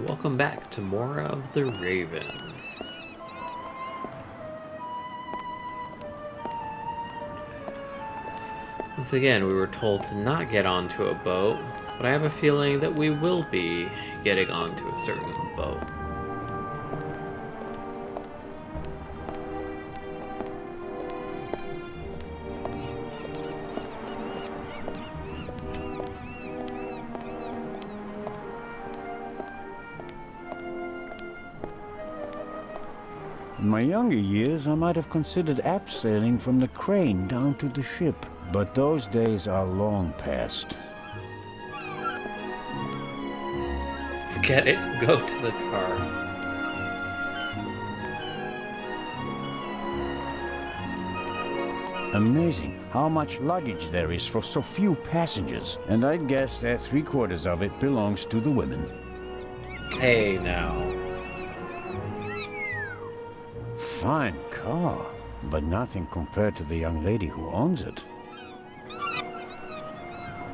welcome back to more of The Raven. Once again, we were told to not get onto a boat, but I have a feeling that we will be getting onto a certain boat. In my younger years, I might have considered abseiling from the crane down to the ship, but those days are long past. Get it? Go to the car. Amazing how much luggage there is for so few passengers, and I'd guess that 3/4 of it belongs to the women. Hey, now. Fine car, but nothing compared to the young lady who owns it.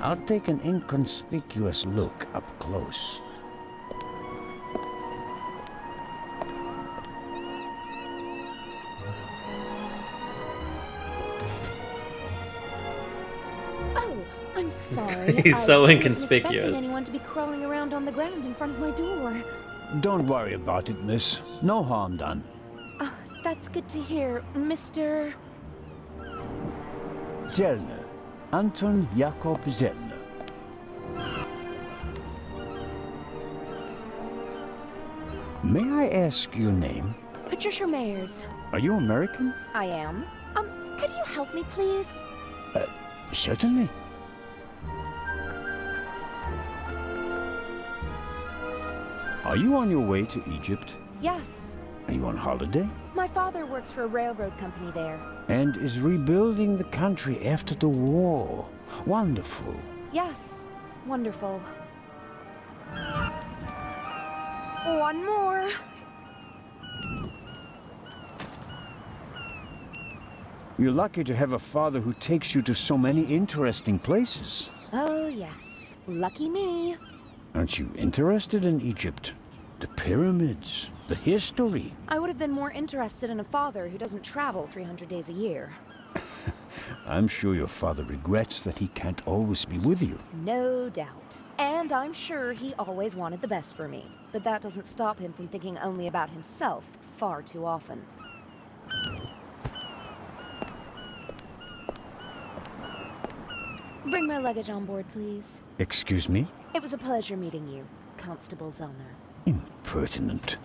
I'll take an inconspicuous look up close. Oh, I'm sorry. He's so I inconspicuous. wasn't expecting anyone to be crawling around on the ground in front of my door. Don't worry about it, miss. No harm done. Oh, that's good to hear, Mr. Zellner. Anton Jakob Zellner. May I ask your name? Patricia Mayers. Are you American? I am. Could you help me, please? Certainly. Are you on your way to Egypt? Yes. Are you on holiday? My father works for a railroad company there. And is rebuilding the country after the war. Wonderful. Yes. Wonderful. One more. You're lucky to have a father who takes you to so many interesting places. Oh, yes. Lucky me. Aren't you interested in Egypt? The pyramids, the history. I would have been more interested in a father who doesn't travel 300 days a year. I'm sure your father regrets that he can't always be with you. No doubt. And I'm sure he always wanted the best for me. But that doesn't stop him from thinking only about himself far too often. Bring my luggage on board, please. Excuse me? It was a pleasure meeting you, Constable Zellner. Impertinent.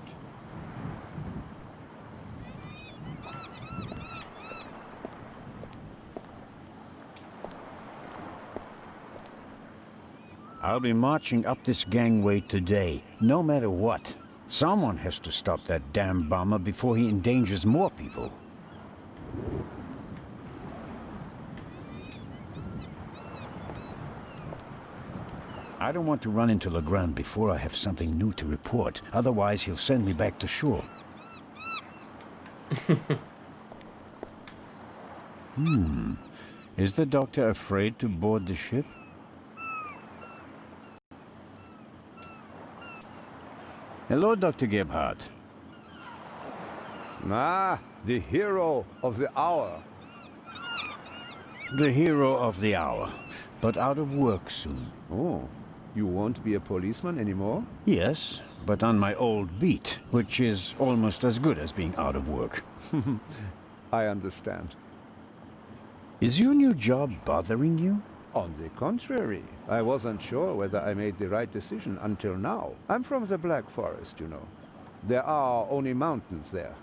I'll be marching up this gangway today, no matter what. Someone has to stop that damn bomber before he endangers more people. I don't want to run into Legrand before I have something new to report. Otherwise, he'll send me back to shore. Is the doctor afraid to board the ship? Hello, Dr. Gebhardt. Ah, the hero of the hour. The hero of the hour, but out of work soon. Oh, you won't be a policeman anymore? Yes, but on my old beat, which is almost as good as being out of work. I understand. Is your new job bothering you? On the contrary, I wasn't sure whether I made the right decision until now. I'm from the Black Forest, you know. There are only mountains there.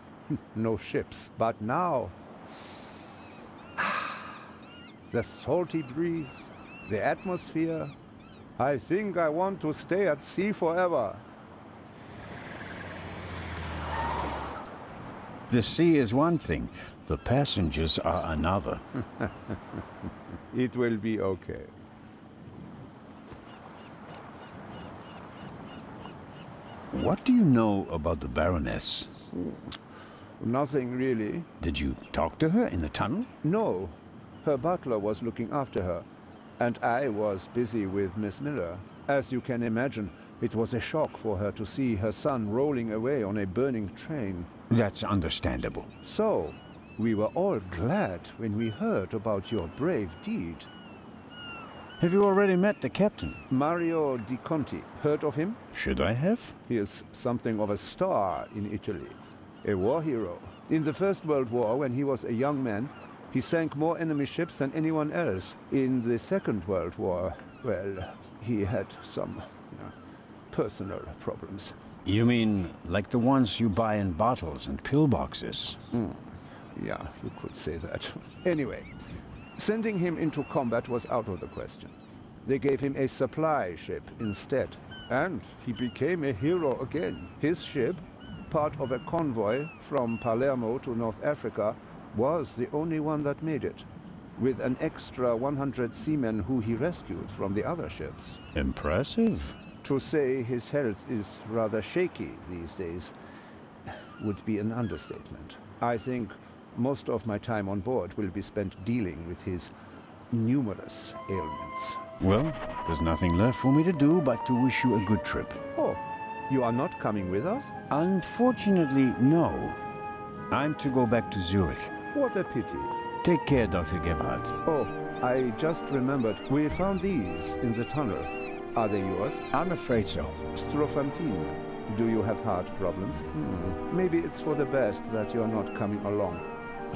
No ships. But now... the salty breeze, the atmosphere... I think I want to stay at sea forever. The sea is one thing, the passengers are another. It will be okay. What do you know about the Baroness? Nothing really. Did you talk to her in the tunnel? No. Her butler was looking after her, and I was busy with Miss Miller. As you can imagine, It was a shock for her to see her son rolling away on a burning train. That's understandable. So, we were all glad when we heard about your brave deed. Have you already met the captain? Mario Di Conti. Heard of him? Should I have? He is something of a star in Italy. A war hero. In the First World War, when he was a young man, he sank more enemy ships than anyone else. In the Second World War, well, he had some personal problems. You mean like the ones you buy in bottles and pillboxes? Yeah, you could say that. Anyway, sending him into combat was out of the question. They gave him a supply ship instead. And he became a hero again. His ship, part of a convoy from Palermo to North Africa, was the only one that made it, with an extra 100 seamen who he rescued from the other ships. Impressive. To say his health is rather shaky these days would be an understatement. I think most of my time on board will be spent dealing with his numerous ailments. Well, there's nothing left for me to do but to wish you a good trip. Oh, you are not coming with us? Unfortunately, no. I'm to go back to Zurich. What a pity. Take care, Dr. Gebhardt. Oh, I just remembered. We found these in the tunnel. Are they yours? I'm afraid so. Strophantine. Do you have heart problems? Maybe it's for the best that you're not coming along.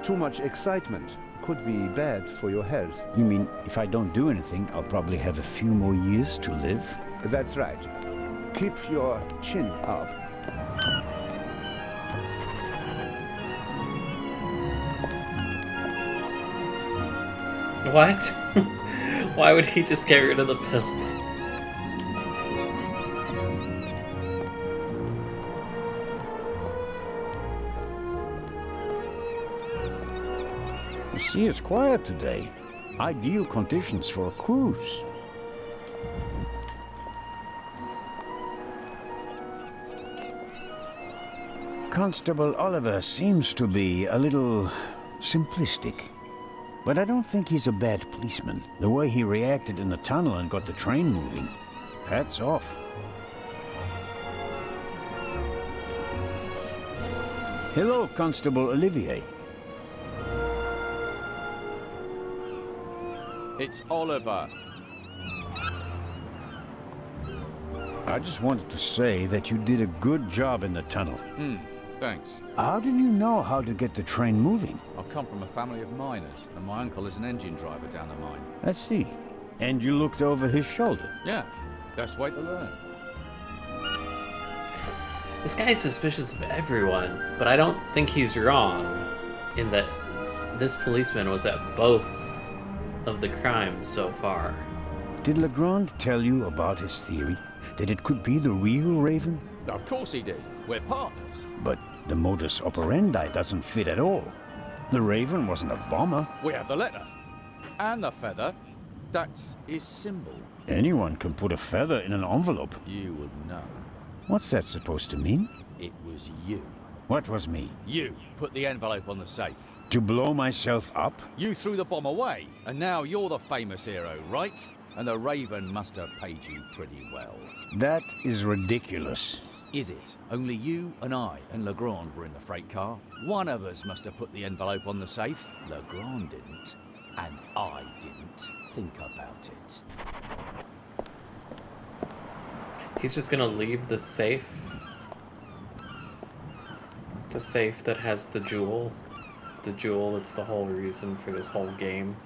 Too much excitement could be bad for your health. You mean if I don't do anything, I'll probably have a few more years to live? That's right. Keep your chin up. What? Why would he just get rid of the pills? The sea is quiet today. Ideal conditions for a cruise. Constable Oliver seems to be a little simplistic. But I don't think he's a bad policeman. The way he reacted in the tunnel and got the train moving. Hats off. Hello, Constable Olivier. It's Oliver. I just wanted to say that you did a good job in the tunnel. Thanks. How did you know how to get the train moving? I come from a family of miners, and my uncle is an engine driver down the mine. I see. And you looked over his shoulder? Yeah, best way to learn. This guy is suspicious of everyone, but I don't think he's wrong in that this policeman was at both of the crimes so far. Did Legrand tell you about his theory? That it could be the real Raven? Of course he did. We're partners. But the modus operandi doesn't fit at all. The Raven wasn't a bomber. We have the letter. And the feather. That's his symbol. Anyone can put a feather in an envelope. You would know. What's that supposed to mean? It was you. What was me? You put the envelope on the safe. To blow myself up? You threw the bomb away, and now you're the famous hero, right? And the Raven must have paid you pretty well. That is ridiculous. Is it? Only you and I and Legrand were in the freight car. One of us must have put the envelope on the safe. Legrand didn't. And I didn't. Think about it. He's just gonna leave the safe? The safe that has the jewel? The jewel that's the whole reason for this whole game?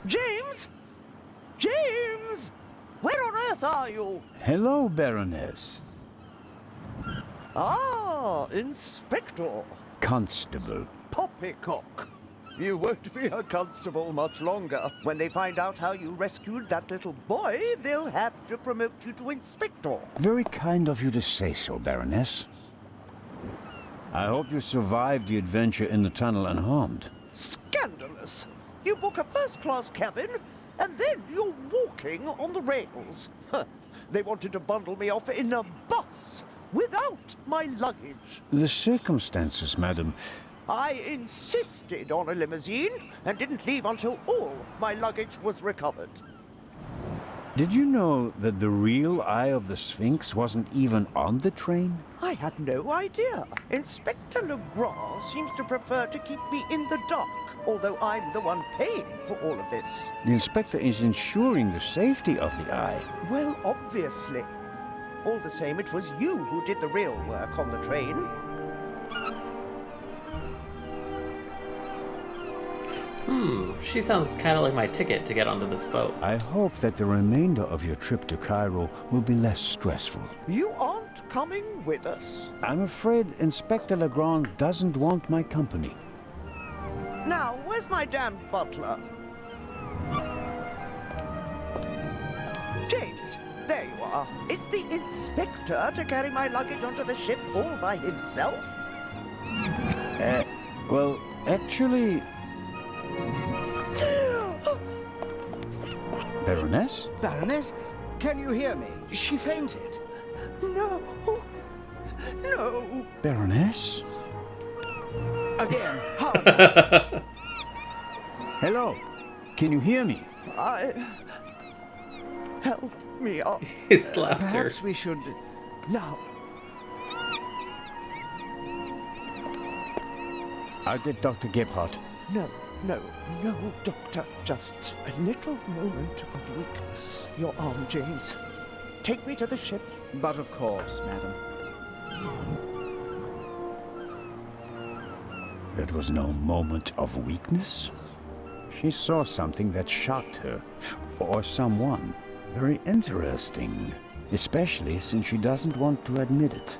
James? James! Where on earth are you? Hello, Baroness. Ah, Inspector. Constable. Poppycock. You won't be a constable much longer. When they find out how you rescued that little boy, they'll have to promote you to inspector. Very kind of you to say so, Baroness. I hope you survived the adventure in the tunnel unharmed. Scandalous. You book a first-class cabin, and then you're walking on the rails. Huh. They wanted to bundle me off in a bus without my luggage. The circumstances, madam. I insisted on a limousine and didn't leave until all my luggage was recovered. Did you know that the real Eye of the Sphinx wasn't even on the train? I had no idea. Inspector Legrand seems to prefer to keep me in the dark, although I'm the one paying for all of this. The inspector is ensuring the safety of the Eye. Well, obviously. All the same, it was you who did the real work on the train. She sounds kind of like my ticket to get onto this boat. I hope that the remainder of your trip to Cairo will be less stressful. You aren't coming with us. I'm afraid Inspector Legrand doesn't want my company. Now, where's my damn butler? James, there you are. Is the inspector to carry my luggage onto the ship all by himself? Well, actually... Baroness? Baroness, can you hear me? She fainted. No. No. Baroness? Again, harder. Hello? Can you hear me? Help me up. It slapped her. Perhaps we should... Now, I'll get Dr. Gebhardt. No, Doctor. Just a little moment of weakness. Your arm, James. Take me to the ship. but of course, madam. That was no moment of weakness. She saw something that shocked her, or someone. Very interesting, especially since she doesn't want to admit it.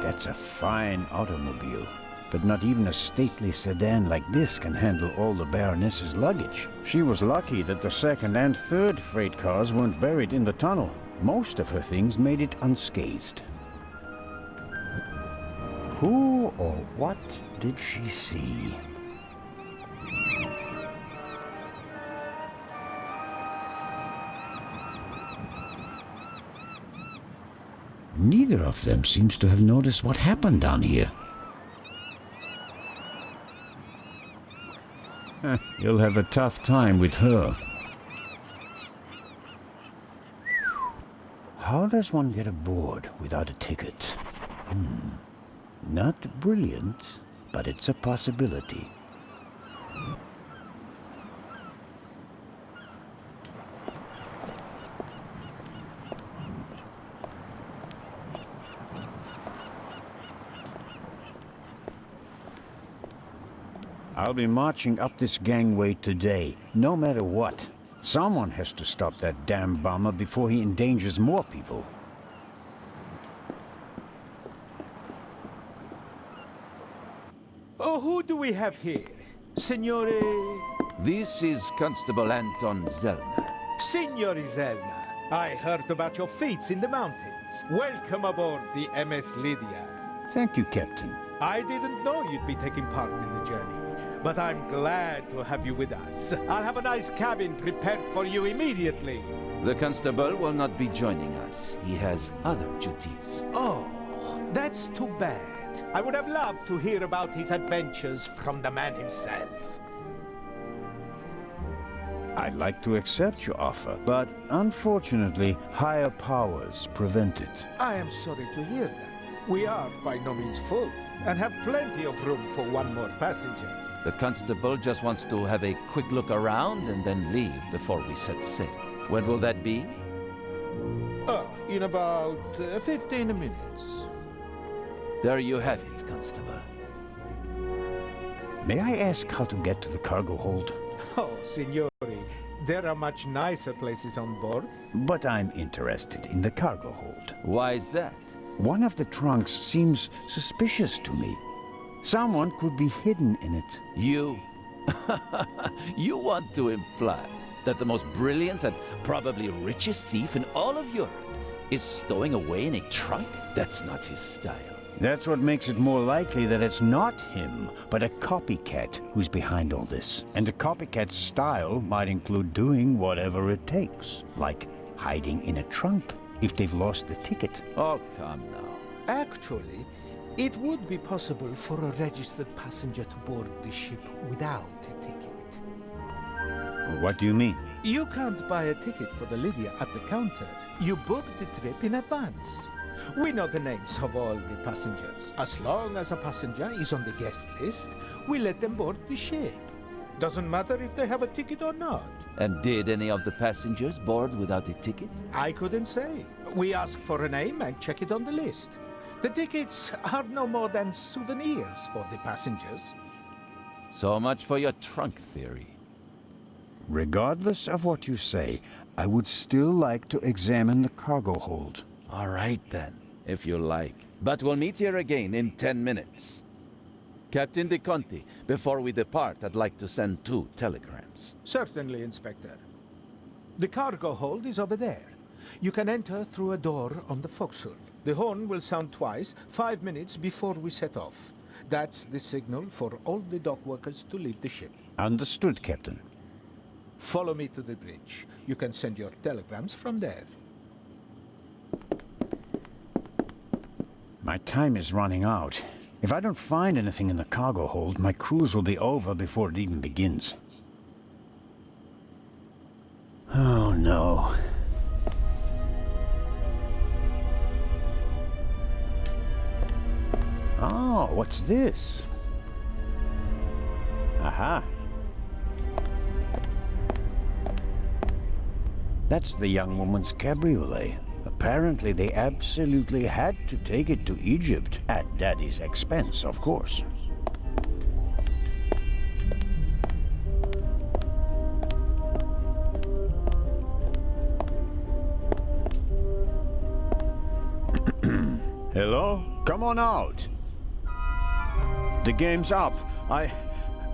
That's a fine automobile, but not even a stately sedan like this can handle all the Baroness's luggage. She was lucky that the second and third freight cars weren't buried in the tunnel. Most of her things made it unscathed. Who or what did she see? Neither of them seems to have noticed what happened down here. You'll have a tough time with her. How does one get aboard without a ticket? Not brilliant, but it's a possibility. I'll be marching up this gangway today, no matter what. Someone has to stop that damn bomber before he endangers more people. Oh, who do we have here? Signore... This is Constable Anton Zellner. Signore Zelna. I heard about your feats in the mountains. Welcome aboard the MS Lydia. Thank you, Captain. I didn't know you'd be taking part in the journey, but I'm glad to have you with us. I'll have a nice cabin prepared for you immediately. The constable will not be joining us. He has other duties. Oh, that's too bad. I would have loved to hear about his adventures from the man himself. I'd like to accept your offer, but unfortunately, higher powers prevent it. I am sorry to hear that. We are by no means full, and have plenty of room for one more passenger. The constable just wants to have a quick look around and then leave before we set sail. When will that be? In about 15 minutes. There you have it, Constable. May I ask how to get to the cargo hold? Oh, Signore, There are much nicer places on board. But I'm interested in the cargo hold. Why is that? One of the trunks seems suspicious to me. Someone could be hidden in it. You? You want to imply that the most brilliant and probably richest thief in all of Europe is stowing away in a trunk? That's not his style. That's what makes it more likely that it's not him, but a copycat who's behind all this. And a copycat's style might include doing whatever it takes, like hiding in a trunk if they've lost the ticket. Oh, come now. Actually, it would be possible for a registered passenger to board the ship without a ticket. What do you mean? You can't buy a ticket for the Lydia at the counter. You book the trip in advance. We know the names of all the passengers. As long as a passenger is on the guest list, we let them board the ship. Doesn't matter if they have a ticket or not. And did any of the passengers board without a ticket? I couldn't say. We ask for a name and check it on the list. The tickets are no more than souvenirs for the passengers. So much for your trunk theory. Regardless of what you say, I would still like to examine the cargo hold. All right then, if you like. But we'll meet here again in 10 minutes. Captain De Conti, before we depart, I'd like to send 2 telegrams. Certainly, Inspector. The cargo hold is over there. You can enter through a door on the forecastle. The horn will sound twice, 5 minutes before we set off. That's the signal for all the dock workers to leave the ship. Understood, Captain. Follow me to the bridge. You can send your telegrams from there. My time is running out. If I don't find anything in the cargo hold, my cruise will be over before it even begins. Oh no. Oh, what's this? Aha. That's the young woman's cabriolet. Apparently they absolutely had to take it to Egypt, at Daddy's expense, of course. Hello? Come on out. The game's up.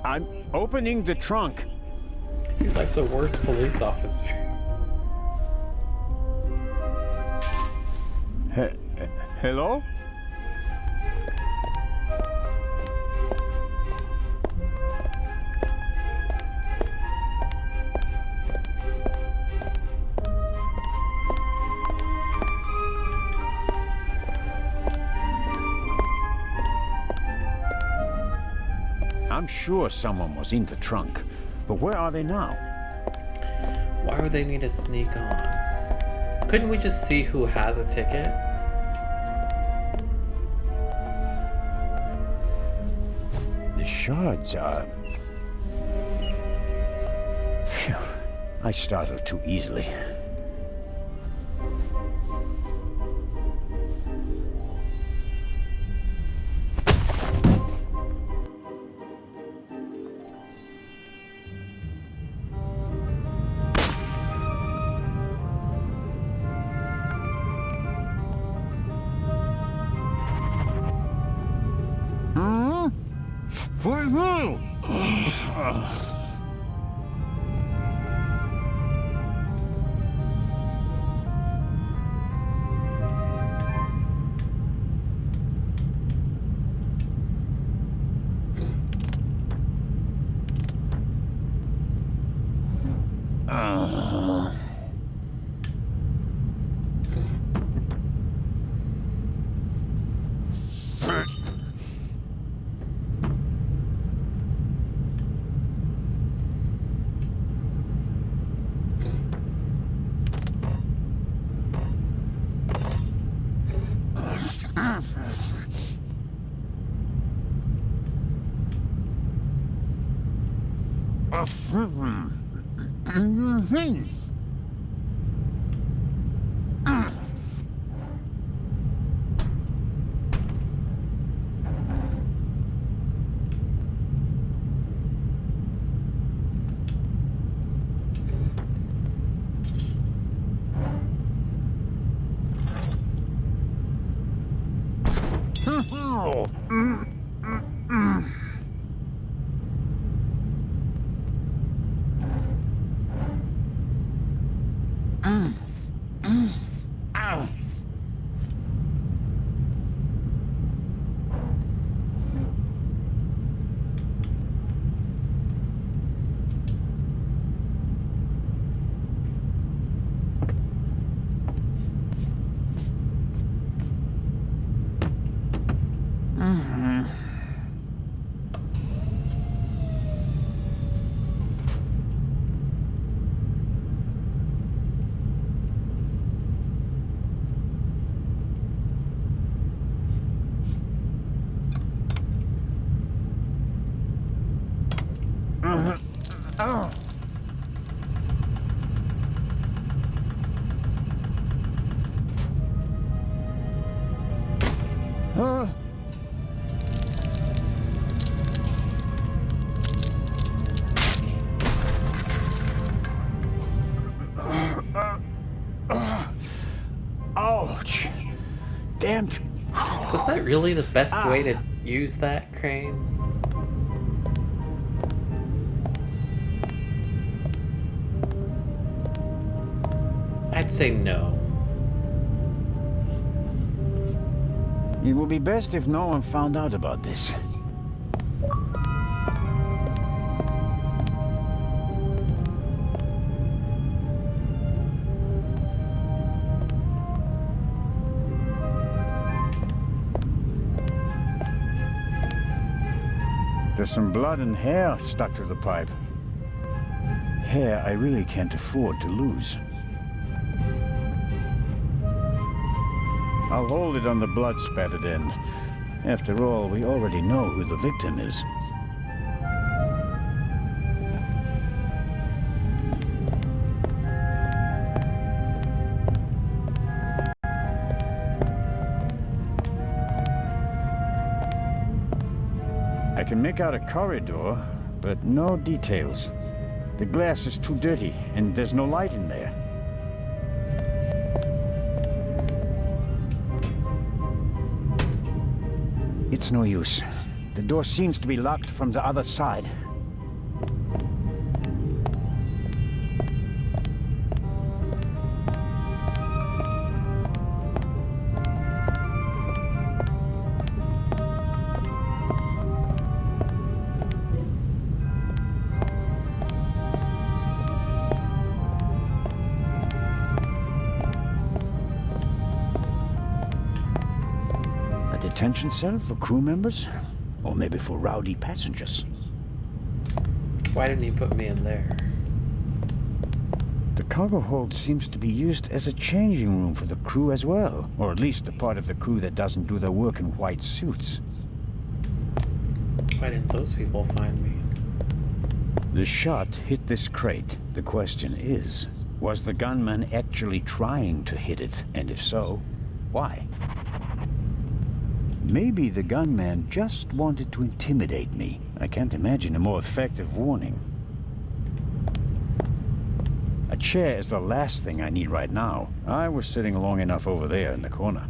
I'm opening the trunk. He's like the worst police officer. Hello? I'm sure someone was in the trunk, but where are they now? Why would they need to sneak on? Couldn't we just see who has a ticket? The shards are... Phew. I startled too easily. Oh. Ow. Oh. Huh? Ouch. Damned. Was that really the best way to use that crane? I'd say no. It would be best if no one found out about this. There's some blood and hair stuck to the pipe. Hair I really can't afford to lose. I'll hold it on the blood-spattered end. After all, we already know who the victim is. I can make out a corridor, but no details. The glass is too dirty, and there's no light in there. It's no use. The door seems to be locked from the other side. Detention cell for crew members? Or maybe for rowdy passengers? Why didn't he put me in there? The cargo hold seems to be used as a changing room for the crew as well. Or at least the part of the crew that doesn't do their work in white suits. Why didn't those people find me? The shot hit this crate. The question is, was the gunman actually trying to hit it? And if so, why? Maybe the gunman just wanted to intimidate me. I can't imagine a more effective warning. A chair is the last thing I need right now. I was sitting long enough over there in the corner.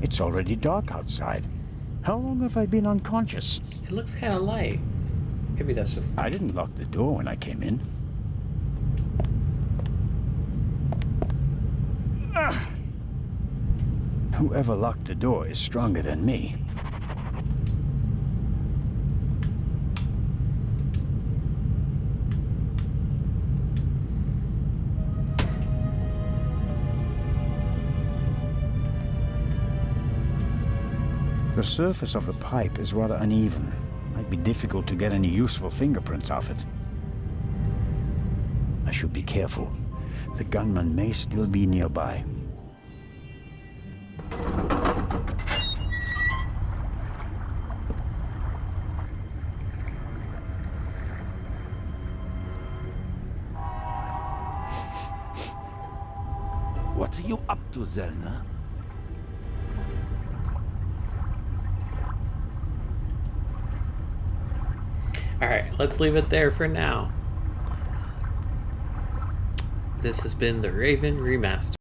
It's already dark outside. How long have I been unconscious? It looks kind of light. Maybe that's just... I didn't lock the door when I came in. Whoever locked the door is stronger than me. The surface of the pipe is rather uneven. Might be difficult to get any useful fingerprints off it. I should be careful. The gunman may still be nearby. What are you up to, Zelna? Alright, let's leave it there for now. This has been the Raven Remastered.